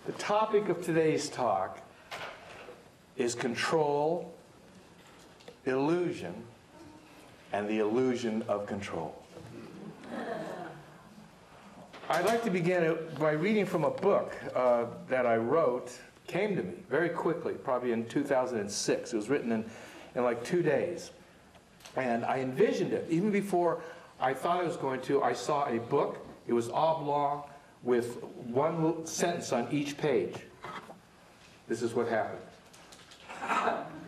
The topic of today's talk is control, illusion, and the illusion of control. I'd like to begin by reading from a book that I wrote, came to me very quickly, probably in 2006. It was written in like 2 days. And I envisioned it. Even before I thought I was going to, I saw a book. It was oblong with one little sentence on each page. This is what happened.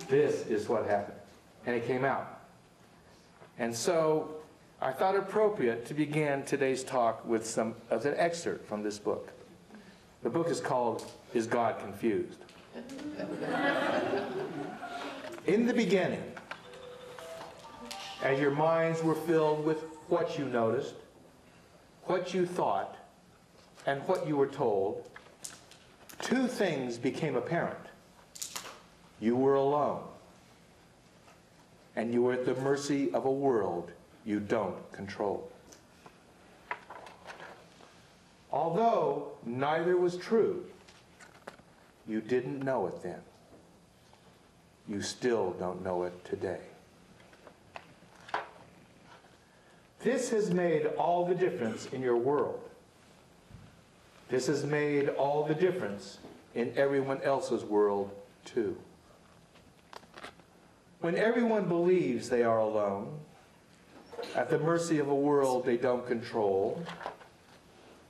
This is what happened. And it came out. And so I thought it appropriate to begin today's talk with an excerpt from this book. The book is called, Is God Confused? In the beginning, as your minds were filled with what you noticed, what you thought, and what you were told, two things became apparent. You were alone, and you were at the mercy of a world you don't control. Although neither was true, you didn't know it then. You still don't know it today. This has made all the difference in your world. This has made all the difference in everyone else's world, too. When everyone believes they are alone, at the mercy of a world they don't control,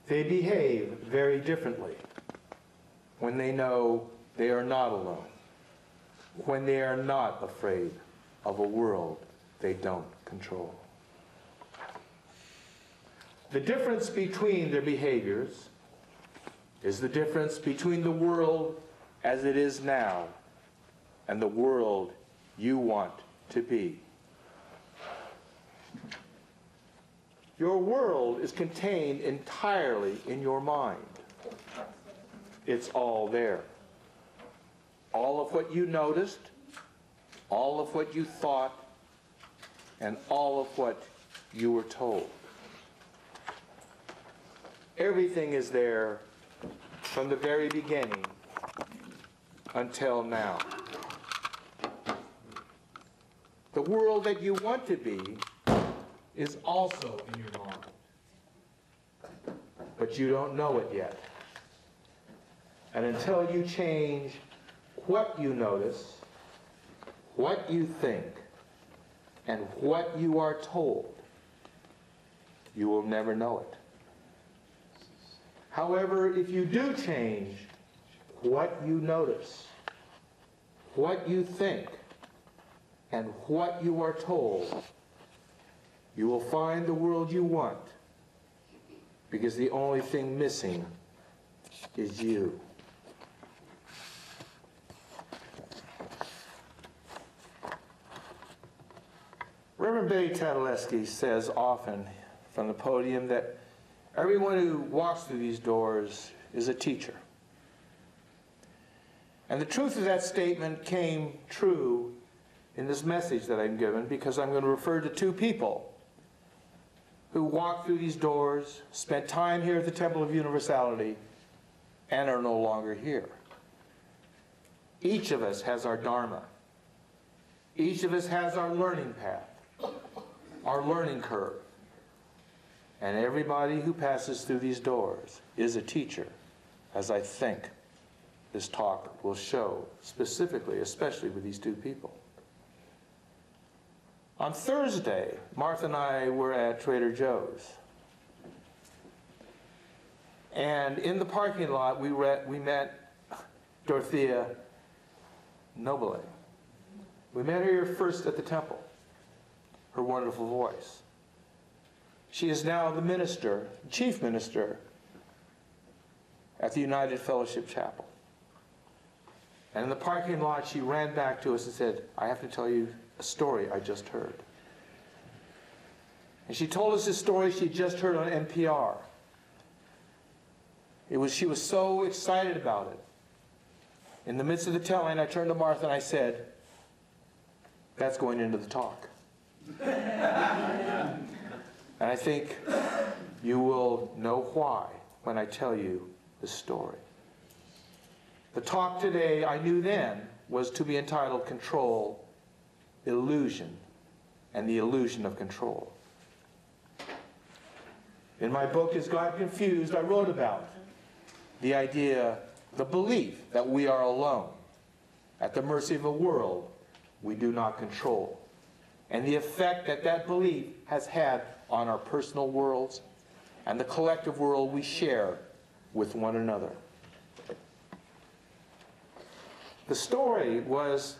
they behave very differently when they know they are not alone, when they are not afraid of a world they don't control. The difference between their behaviors is the difference between the world as it is now and the world you want to be. Your world is contained entirely in your mind. It's all there. All of what you noticed, all of what you thought, and all of what you were told. Everything is there from the very beginning until now. The world that you want to be is also in your mind, but you don't know it yet. And until you change what you notice, what you think, and what you are told, you will never know it. However, if you do change what you notice, what you think, and what you are told, you will find the world you want, because the only thing missing is you. Reverend Betty Tadaleski says often from the podium that everyone who walks through these doors is a teacher. And the truth of that statement came true in this message that I'm given, because I'm going to refer to two people who walked through these doors, spent time here at the Temple of Universality, and are no longer here. Each of us has our Dharma. Each of us has our learning path, our learning curve. And everybody who passes through these doors is a teacher, as I think this talk will show, specifically, especially with these two people. On Thursday, Martha and I were at Trader Joe's. And in the parking lot, we met Dorothea Nobile. We met her here first at the temple, her wonderful voice. She is now the minister, chief minister, at the United Fellowship Chapel. And in the parking lot, she ran back to us and said, I have to tell you a story I just heard. And she told us this story she just heard on NPR. She was so excited about it. In the midst of the telling, I turned to Martha and I said, that's going into the talk. And I think you will know why when I tell you the story. The talk today, I knew then, was to be entitled Control, Illusion, and the Illusion of Control. In my book, Is God Confused?, I wrote about the idea, the belief that we are alone, at the mercy of a world we do not control, and the effect that that belief has had on our personal worlds and the collective world we share with one another. The story was,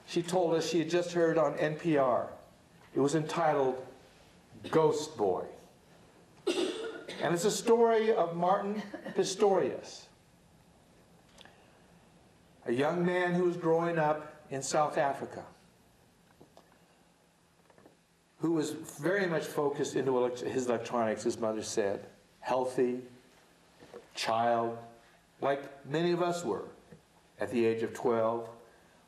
she told us she had just heard on NPR. It was entitled Ghost Boy. And it's a story of Martin Pistorius, a young man who was growing up in South Africa, who was very much focused into his electronics, his mother said, healthy, child, like many of us were at the age of 12.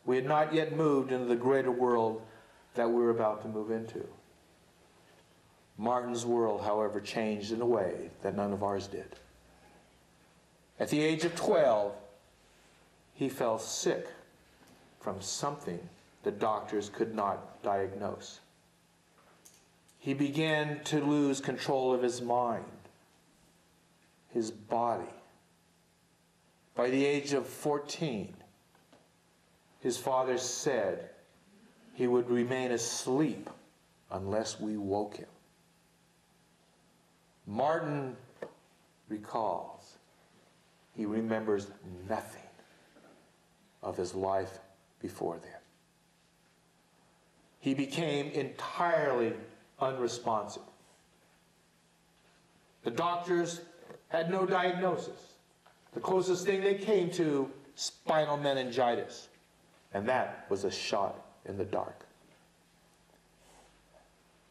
We had not yet moved into the greater world that we were about to move into. Martin's world, however, changed in a way that none of ours did. At the age of 12, he fell sick from something the doctors could not diagnose. He began to lose control of his mind, his body. By the age of 14, his father said he would remain asleep unless we woke him. Martin recalls, he remembers nothing of his life before then. He became entirely unresponsive. The doctors had no diagnosis. The closest thing they came to, spinal meningitis. And that was a shot in the dark.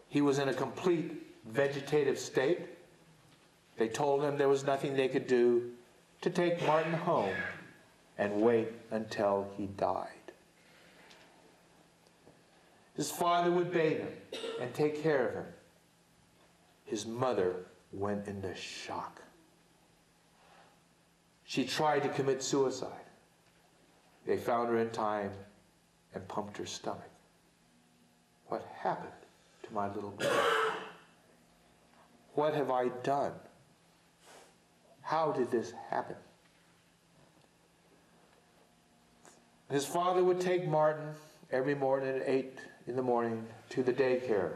He was in a complete vegetative state. They told him there was nothing they could do to take Martin home and wait until he died. His father would bathe him and take care of him. His mother went into shock. She tried to commit suicide. They found her in time and pumped her stomach. What happened to my little girl? What have I done? How did this happen? His father would take Martin every morning at 8 in the morning to the daycare,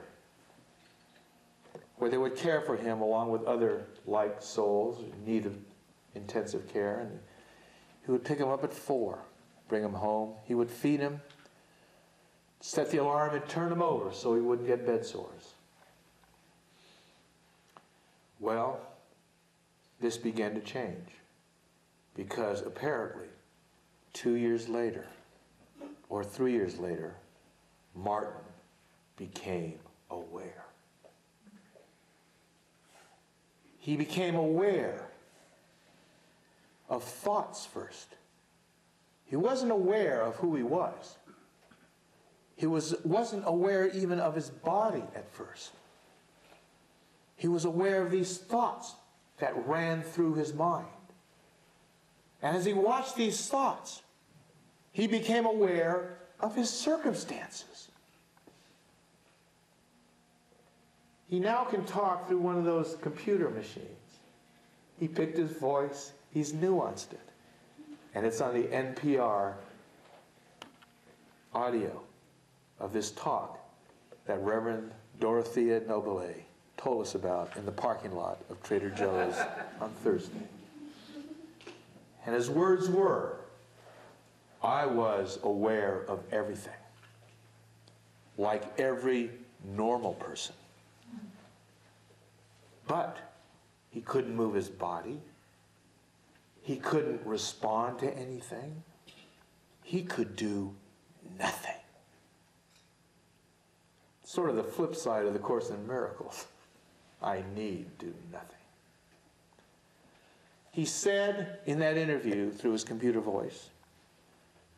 where they would care for him along with other like souls in need of intensive care. And he would pick him up at 4, bring him home. He would feed him, set the alarm, and turn him over so he wouldn't get bed sores. Well, this began to change because apparently 2 years later, or 3 years later, Martin became aware. He became aware of thoughts first. He wasn't aware of who he was. He wasn't aware even of his body at first. He was aware of these thoughts that ran through his mind. And as he watched these thoughts, he became aware of his circumstances. He now can talk through one of those computer machines. He picked his voice, he's nuanced it. And it's on the NPR audio of this talk that Reverend Dorothea Nobile told us about in the parking lot of Trader Joe's on Thursday. And his words were, I was aware of everything, like every normal person. But he couldn't move his body. He couldn't respond to anything. He could do nothing. Sort of the flip side of the Course in Miracles. I need do nothing. He said in that interview through his computer voice,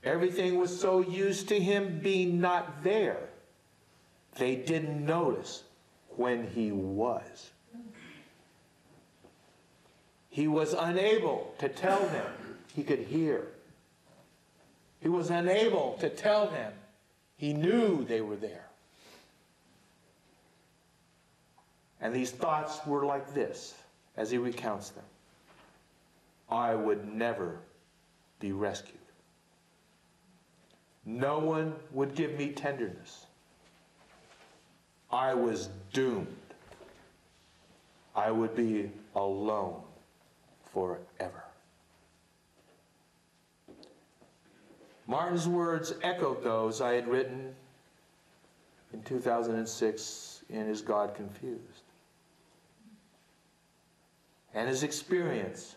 everything was so used to him being not there, they didn't notice when he was. He was unable to tell them he could hear, He was unable to tell them. He knew they were there. And these thoughts were like this, as he recounts them. I would never be rescued. No one would give me tenderness. I was doomed. I would be alone forever. Martin's words echoed those I had written in 2006 in Is God Confused? And his experience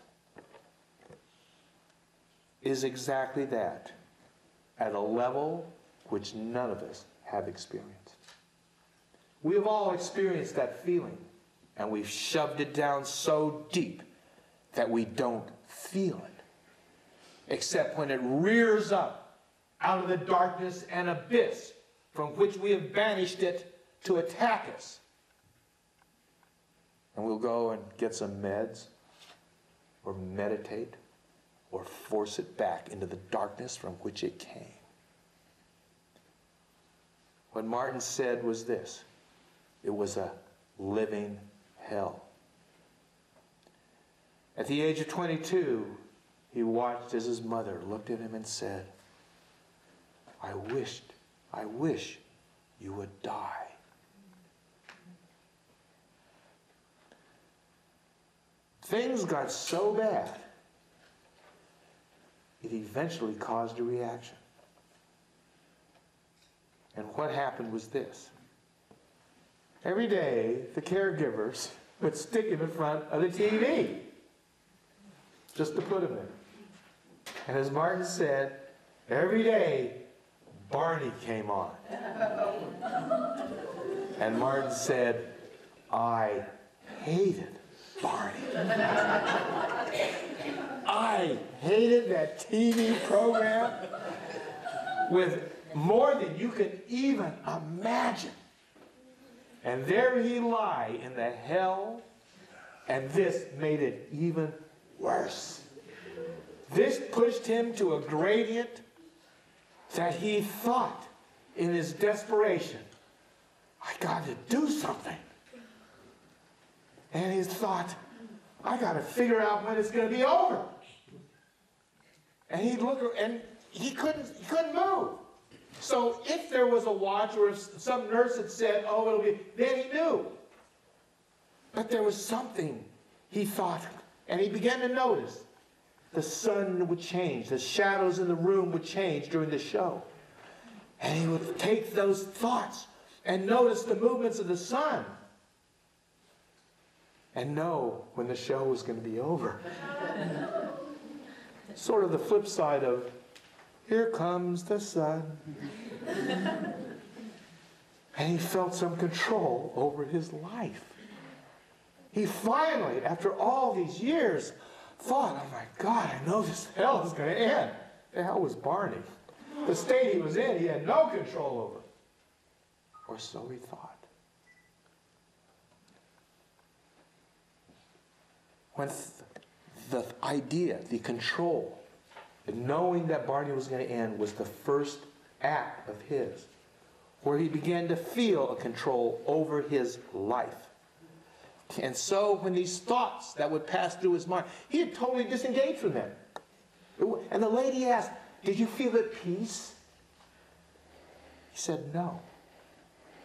is exactly that, at a level which none of us have experienced. We have all experienced that feeling, and we've shoved it down so deep that we don't feel it, except when it rears up out of the darkness and abyss from which we have banished it to attack us. And we'll go and get some meds, or meditate, or force it back into the darkness from which it came. What Martin said was this: it was a living hell. At the age of 22, he watched as his mother looked at him and said, I wish you would die. Things got so bad, it eventually caused a reaction. And what happened was this. Every day, the caregivers would stick him in front of the TV, just to put him there. And as Martin said, every day, Barney came on. And Martin said, I hated Barney. I hated that TV program with more than you could even imagine. And there he lay in the hell, and this made it even worse. This pushed him to a gradient that he thought in his desperation, I got to do something. And he thought, I got to figure out when it's going to be over. And he'd look, and he couldn't move. So if there was a watch, or if some nurse had said, oh, it'll be, then he knew. But there was something, he thought, and he began to notice. The sun would change. The shadows in the room would change during the show. And he would take those thoughts and notice the movements of the sun. And know when the show was going to be over. Sort of the flip side of, here comes the sun. And he felt some control over his life. He finally, after all these years, thought, oh my God, I know this hell is going to end. The hell was Barney? The state he was in, he had no control over. Or so he thought. When the idea, the control, the knowing that Barney was going to end was the first act of his, where he began to feel a control over his life. And so when these thoughts that would pass through his mind, he had totally disengaged from them. And the lady asked, did you feel at peace? He said, no.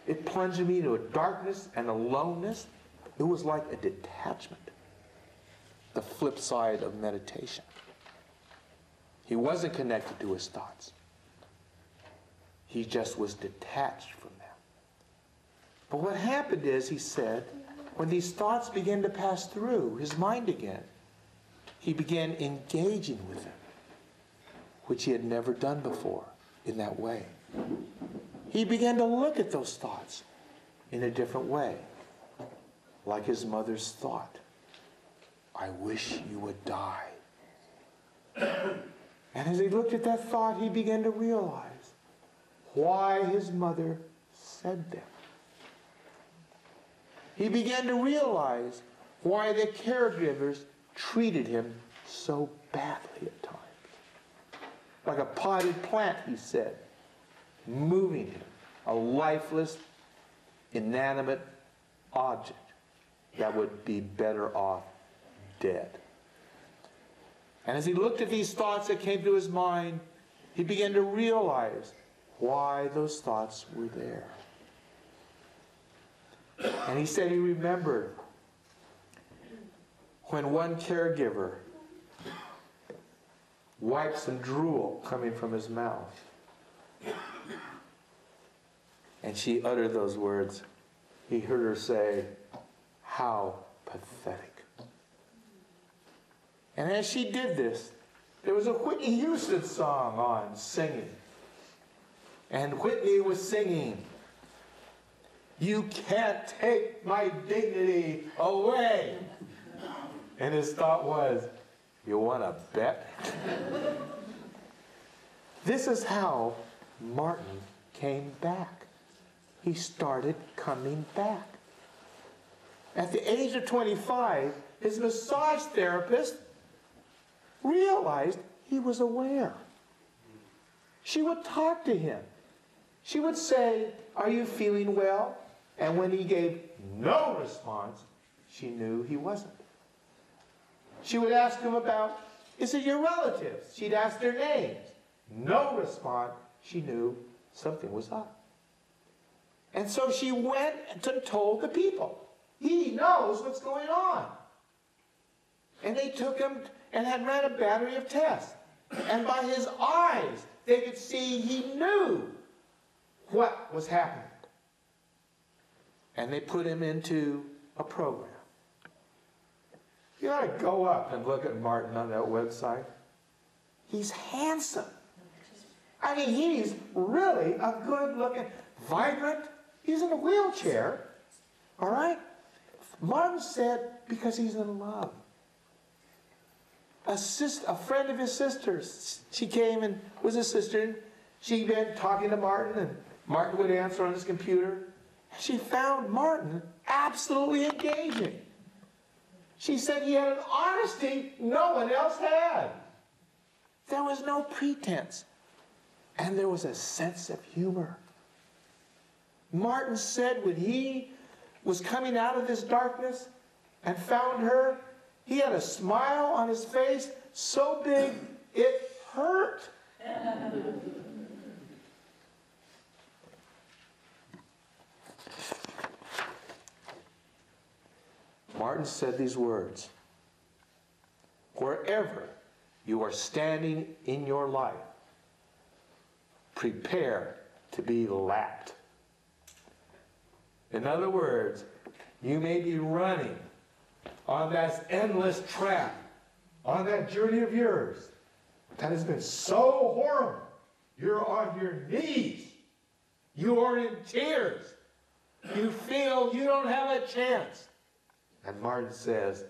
It plunged me into a darkness and a aloneness. It was like a detachment. The flip side of meditation. He wasn't connected to his thoughts. He just was detached from them. But what happened is, he said, when these thoughts began to pass through his mind again, he began engaging with them, which he had never done before in that way. He began to look at those thoughts in a different way, like his mother's thought. I wish you would die. And as he looked at that thought, he began to realize why his mother said them. He began to realize why the caregivers treated him so badly at times. like a potted plant, he said, moving him, a lifeless, inanimate object that would be better off dead. And as he looked at these thoughts that came to his mind, he began to realize why those thoughts were there. And he said he remembered when one caregiver wiped some drool coming from his mouth. And she uttered those words. He heard her say, "How pathetic." And as she did this, there was a Whitney Houston song on singing. And Whitney was singing, "You can't take my dignity away." And his thought was, you want to bet? This is how Martin came back. He started coming back. At the age of 25, his massage therapist realized he was aware. She would talk to him. She would say, "Are you feeling well?" And when he gave no response, she knew he wasn't. She would ask him about, "Is it your relatives?" She'd ask their names. No response. She knew something was up. And so she went and told the people, "He knows what's going on." And they took him and had ran a battery of tests. And by his eyes, they could see he knew what was happening. And they put him into a program. You ought to go up and look at Martin on that website. He's handsome. I mean, he's really a good-looking, vibrant. He's in a wheelchair, all right? Martin said because he's in love. A friend of his sister's, she came and was a sister, and she'd been talking to Martin, and Martin would answer on his computer. She found Martin absolutely engaging. She said he had an honesty no one else had. There was no pretense. And there was a sense of humor. Martin said when he was coming out of this darkness and found her, he had a smile on his face so big it hurt. Martin said these words, "Wherever you are standing in your life, prepare to be lapped." In other words, you may be running on that endless track, on that journey of yours that has been so horrible. You're on your knees. You are in tears. You feel you don't have a chance. And Martin says,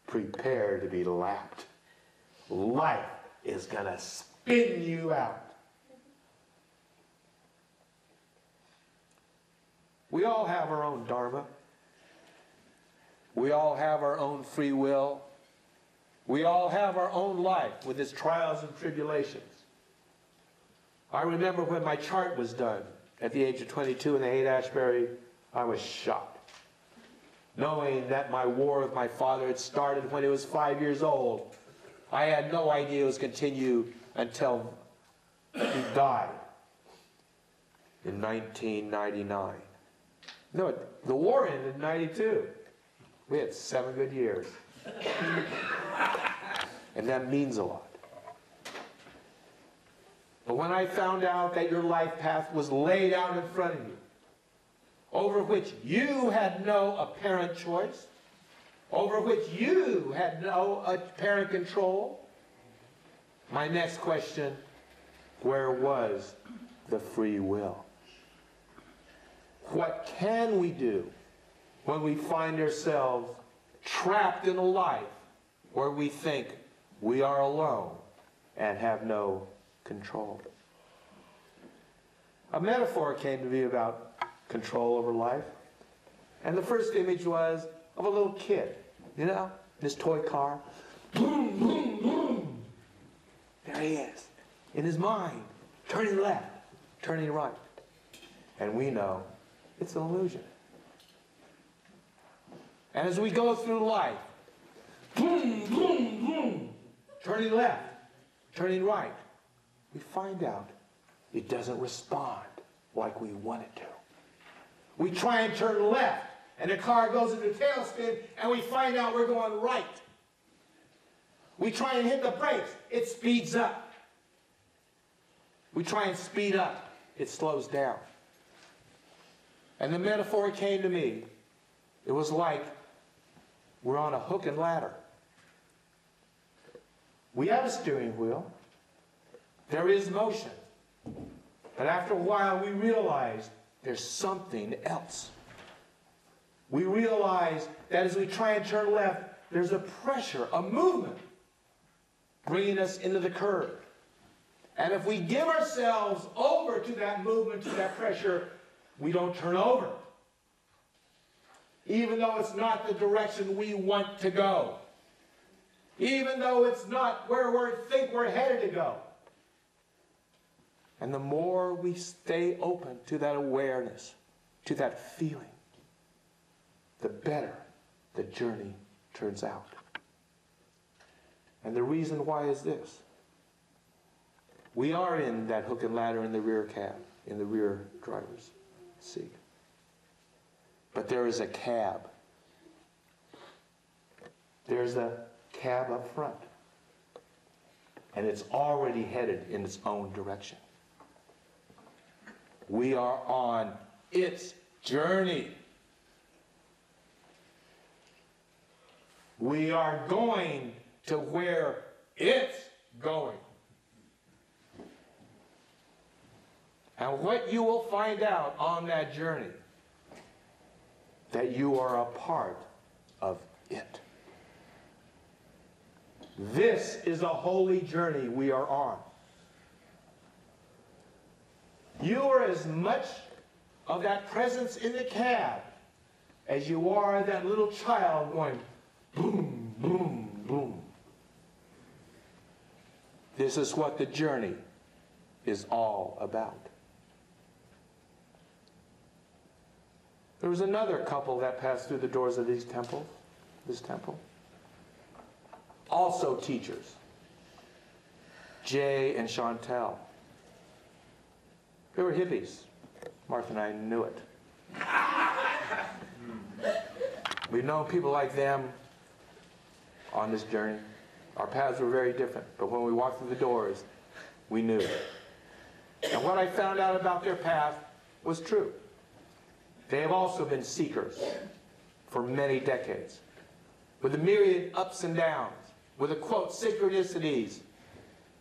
prepare to be lapped. Life is going to spin you out. We all have our own dharma. We all have our own free will. We all have our own life with its trials and tribulations. I remember when my chart was done at the age of 22 in the Haight-Ashbury, I was shocked. Knowing that my war with my father had started when he was 5 years old. I had no idea it was continue until he died in 1999. No, the war ended in 92. We had 7 good years. And that means a lot. But when I found out that your life path was laid out in front of you, over which you had no apparent choice, over which you had no apparent control, my next question, where was the free will? What can we do when we find ourselves trapped in a life where we think we are alone and have no control? A metaphor came to me about control over life. And the first image was of a little kid, you know, in his toy car. Boom, boom, boom. There he is. in his mind, turning left, turning right. And we know it's an illusion. And as we go through life, boom, boom, boom, turning left, turning right, we find out it doesn't respond like we want it to. We try and turn left, and the car goes into tailspin, and we find out we're going right. We try and hit the brakes, it speeds up. We try and speed up, it slows down. And the metaphor came to me, it was like we're on a hook and ladder. We have a steering wheel. There is motion. But after a while, we realize there's something else. We realize that as we try and turn left, there's a pressure, a movement, bringing us into the curve. And if we give ourselves over to that movement, to that pressure, we don't turn over. Even though it's not the direction we want to go. Even though it's not where we think we're headed to go. And the more we stay open to that awareness, to that feeling, the better the journey turns out. And the reason why is this. We are in that hook and ladder in the rear cab, in the rear driver's seat. But there is a cab. There's a cab up front. And it's already headed in its own direction. We are on its journey. We are going to where it's going. And what you will find out on that journey, that you are a part of it. This is a holy journey we are on. You are as much of that presence in the cab as you are that little child going boom, boom, boom. This is what the journey is all about. There was another couple that passed through the doors of this temple. Also teachers. Jay and Chantel. They were hippies. Martha and I knew it. We've known people like them on this journey. Our paths were very different, but when we walked through the doors, we knew. And what I found out about their path was true. They have also been seekers for many decades, with the myriad ups and downs, with the quote synchronicities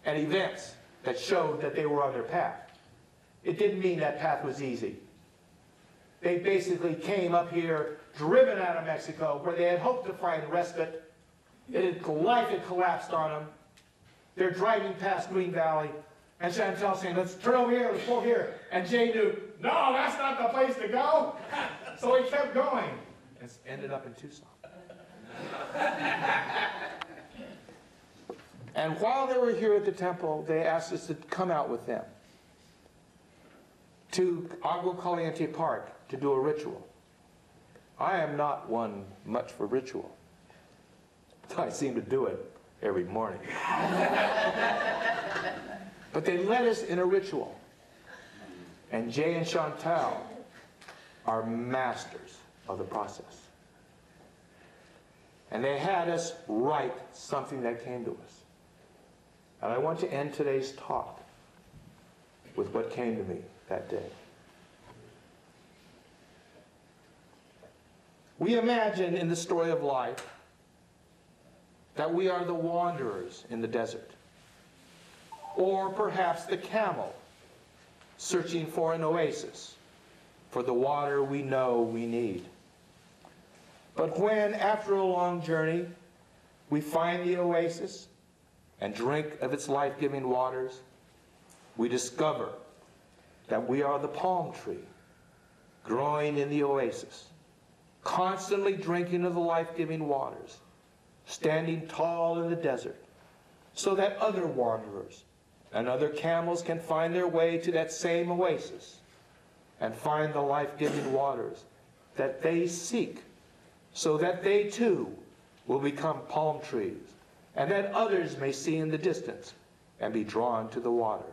and events that showed that they were on their path. It didn't mean that path was easy. They basically came up here, driven out of Mexico, where they had hoped to find respite. Life had collapsed on them. They're driving past Green Valley, and Chantel saying, let's turn over here, let's go here. And Jay knew, no, that's not the place to go. So he kept going. And ended up in Tucson. And while they were here at the temple, they asked us to come out with them to Agua Caliente Park to do a ritual. I am not one much for ritual. I seem to do it every morning. But they led us in a ritual. And Jay and Chantal are masters of the process. And they had us write something that came to us. And I want to end today's talk with what came to me that day. We imagine in the story of life that we are the wanderers in the desert, or perhaps the camel searching for an oasis, for the water we know we need. But when, after a long journey, we find the oasis and drink of its life-giving waters, we discover that we are the palm tree growing in the oasis, constantly drinking of the life-giving waters, standing tall in the desert, so that other wanderers and other camels can find their way to that same oasis and find the life-giving waters that they seek, so that they too will become palm trees, and that others may see in the distance and be drawn to the water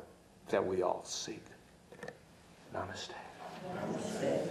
that we all seek. Namaste. Namaste.